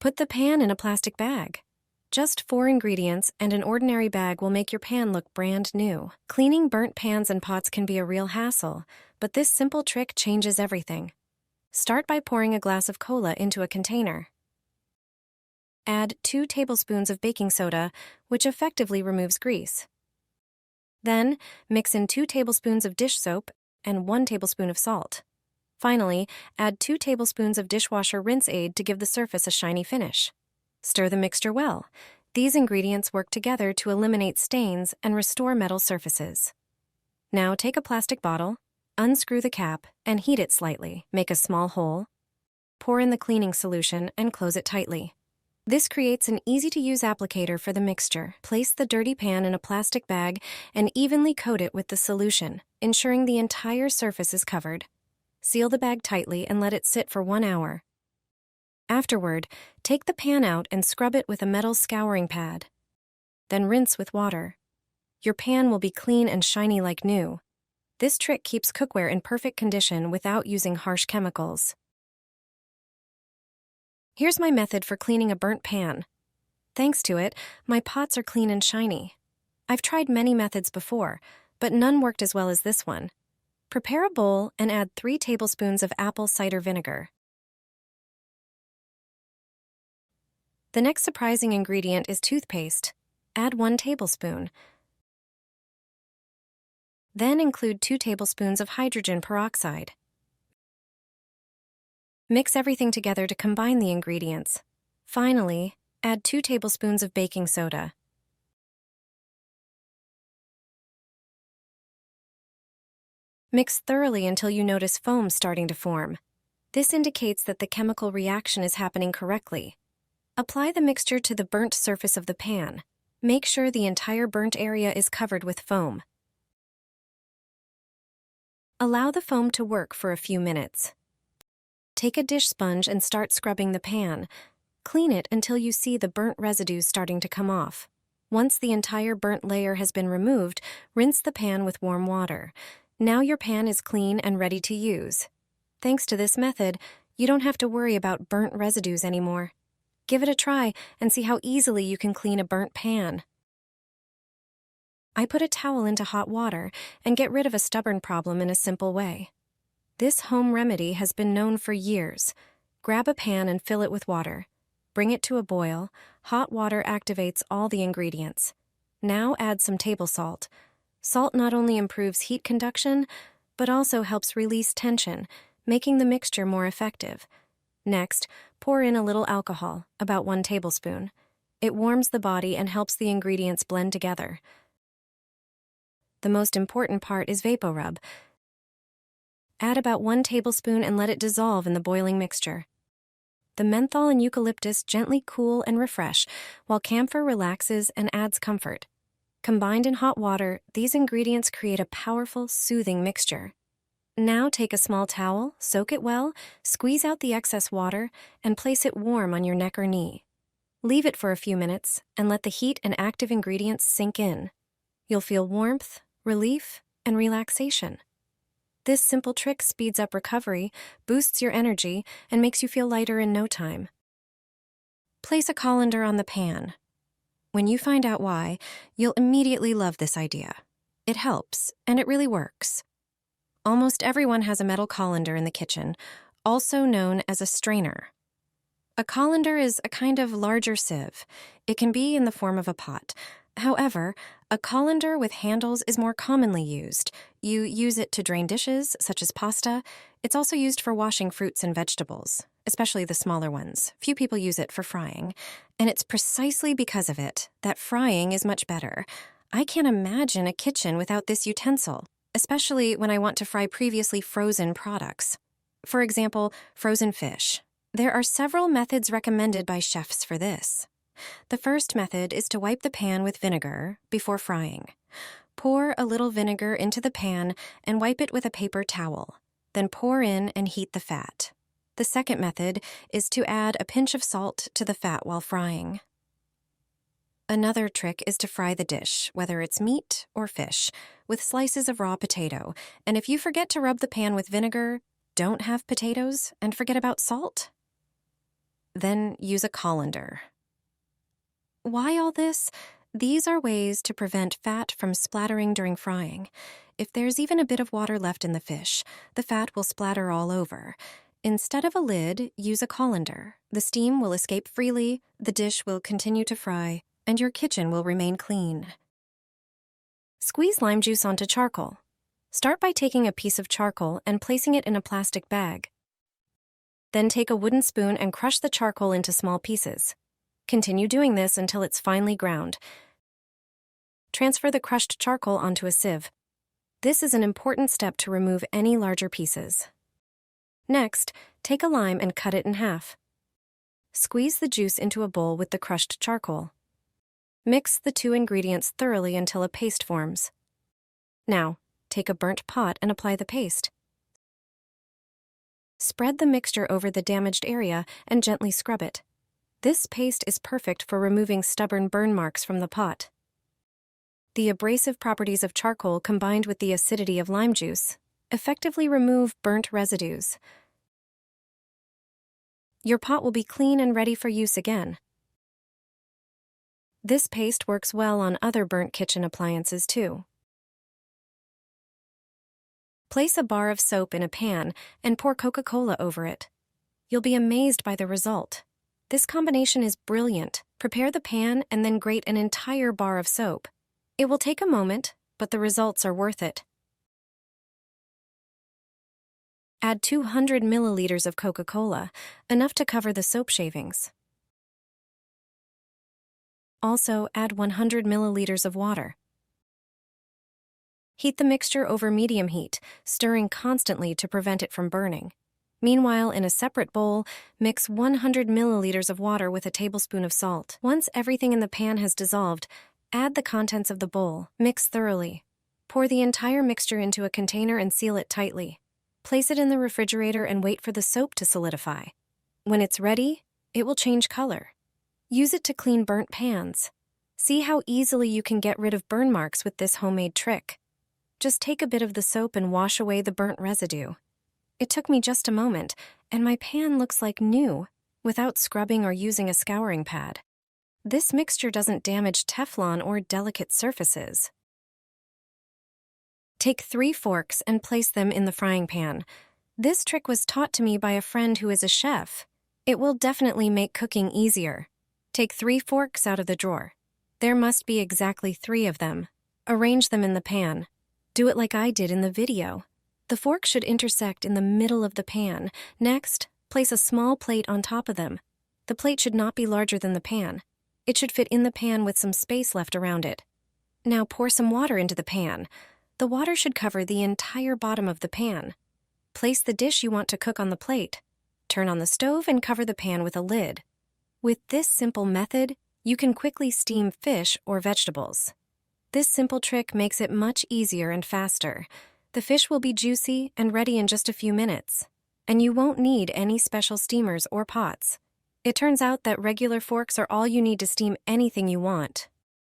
Put the pan in a plastic bag. Just 4 ingredients and an ordinary bag will make your pan look brand new. Cleaning burnt pans and pots can be a real hassle, but this simple trick changes everything. Start by pouring a glass of cola into a container. Add 2 tablespoons of baking soda, which effectively removes grease. Then, mix in 2 tablespoons of dish soap and 1 tablespoon of salt. Finally, add 2 tablespoons of dishwasher rinse aid to give the surface a shiny finish. Stir the mixture well. These ingredients work together to eliminate stains and restore metal surfaces. Now take a plastic bottle, unscrew the cap, and heat it slightly. Make a small hole. Pour in the cleaning solution and close it tightly. This creates an easy-to-use applicator for the mixture. Place the dirty pan in a plastic bag and evenly coat it with the solution, ensuring the entire surface is covered. Seal the bag tightly and let it sit for 1 hour. Afterward, take the pan out and scrub it with a metal scouring pad. Then rinse with water. Your pan will be clean and shiny like new. This trick keeps cookware in perfect condition without using harsh chemicals. Here's my method for cleaning a burnt pan. Thanks to it, my pots are clean and shiny. I've tried many methods before, but none worked as well as this one. Prepare a bowl and add 3 tablespoons of apple cider vinegar. The next surprising ingredient is toothpaste. Add 1 tablespoon. Then include 2 tablespoons of hydrogen peroxide. Mix everything together to combine the ingredients. Finally, add 2 tablespoons of baking soda. Mix thoroughly until you notice foam starting to form. This indicates that the chemical reaction is happening correctly. Apply the mixture to the burnt surface of the pan. Make sure the entire burnt area is covered with foam. Allow the foam to work for a few minutes. Take a dish sponge and start scrubbing the pan. Clean it until you see the burnt residues starting to come off. Once the entire burnt layer has been removed, rinse the pan with warm water. Now your pan is clean and ready to use. Thanks to this method, you don't have to worry about burnt residues anymore. Give it a try and see how easily you can clean a burnt pan. I put a towel into hot water and get rid of a stubborn problem in a simple way. This home remedy has been known for years. Grab a pan and fill it with water. Bring it to a boil. Hot water activates all the ingredients. Now add some table salt. Salt not only improves heat conduction, but also helps release tension, making the mixture more effective. Next, pour in a little alcohol, about 1 tablespoon. It warms the body and helps the ingredients blend together. The most important part is VapoRub. Add about 1 tablespoon and let it dissolve in the boiling mixture. The menthol and eucalyptus gently cool and refresh, while camphor relaxes and adds comfort. Combined in hot water, these ingredients create a powerful, soothing mixture. Now take a small towel, soak it well, squeeze out the excess water, and place it warm on your neck or knee. Leave it for a few minutes and let the heat and active ingredients sink in. You'll feel warmth, relief, and relaxation. This simple trick speeds up recovery, boosts your energy, and makes you feel lighter in no time. Place a colander on the pan. When you find out why, you'll immediately love this idea. It helps, and it really works. Almost everyone has a metal colander in the kitchen, also known as a strainer. A colander is a kind of larger sieve. It can be in the form of a pot. However, a colander with handles is more commonly used. You use it to drain dishes, such as pasta. It's also used for washing fruits and vegetables, especially the smaller ones. Few people use it for frying. And it's precisely because of it that frying is much better. I can't imagine a kitchen without this utensil, especially when I want to fry previously frozen products. For example, frozen fish. There are several methods recommended by chefs for this. The first method is to wipe the pan with vinegar before frying. Pour a little vinegar into the pan and wipe it with a paper towel. Then pour in and heat the fat. The second method is to add a pinch of salt to the fat while frying. Another trick is to fry the dish, whether it's meat or fish, with slices of raw potato. And if you forget to rub the pan with vinegar, don't have potatoes, and forget about salt? Then use a colander. Why all this? These are ways to prevent fat from splattering during frying. If there's even a bit of water left in the fish, the fat will splatter all over. Instead of a lid, use a colander. The steam will escape freely, the dish will continue to fry, and your kitchen will remain clean. Squeeze lime juice onto charcoal. Start by taking a piece of charcoal and placing it in a plastic bag. Then take a wooden spoon and crush the charcoal into small pieces. Continue doing this until it's finely ground. Transfer the crushed charcoal onto a sieve. This is an important step to remove any larger pieces. Next, take a lime and cut it in half. Squeeze the juice into a bowl with the crushed charcoal. Mix the two ingredients thoroughly until a paste forms. Now, take a burnt pot and apply the paste. Spread the mixture over the damaged area and gently scrub it. This paste is perfect for removing stubborn burn marks from the pot. The abrasive properties of charcoal combined with the acidity of lime juice effectively remove burnt residues. Your pot will be clean and ready for use again. This paste works well on other burnt kitchen appliances too. Place a bar of soap in a pan and pour Coca-Cola over it. You'll be amazed by the result. This combination is brilliant. Prepare the pan and then grate an entire bar of soap. It will take a moment, but the results are worth it. Add 200 milliliters of Coca-Cola, enough to cover the soap shavings. Also, add 100 milliliters of water. Heat the mixture over medium heat, stirring constantly to prevent it from burning. Meanwhile, in a separate bowl, mix 100 milliliters of water with a tablespoon of salt. Once everything in the pan has dissolved, add the contents of the bowl. Mix thoroughly. Pour the entire mixture into a container and seal it tightly. Place it in the refrigerator and wait for the soap to solidify. When it's ready, it will change color. Use it to clean burnt pans. See how easily you can get rid of burn marks with this homemade trick. Just take a bit of the soap and wash away the burnt residue. It took me just a moment, and my pan looks like new, without scrubbing or using a scouring pad. This mixture doesn't damage Teflon or delicate surfaces. Take 3 forks and place them in the frying pan. This trick was taught to me by a friend who is a chef. It will definitely make cooking easier. Take 3 forks out of the drawer. There must be exactly 3 of them. Arrange them in the pan. Do it like I did in the video. The fork should intersect in the middle of the pan. Next, place a small plate on top of them. The plate should not be larger than the pan. It should fit in the pan with some space left around it. Now pour some water into the pan. The water should cover the entire bottom of the pan. Place the dish you want to cook on the plate. Turn on the stove and cover the pan with a lid. With this simple method, you can quickly steam fish or vegetables. This simple trick makes it much easier and faster. The fish will be juicy and ready in just a few minutes, and you won't need any special steamers or pots. It turns out that regular forks are all you need to steam anything you want.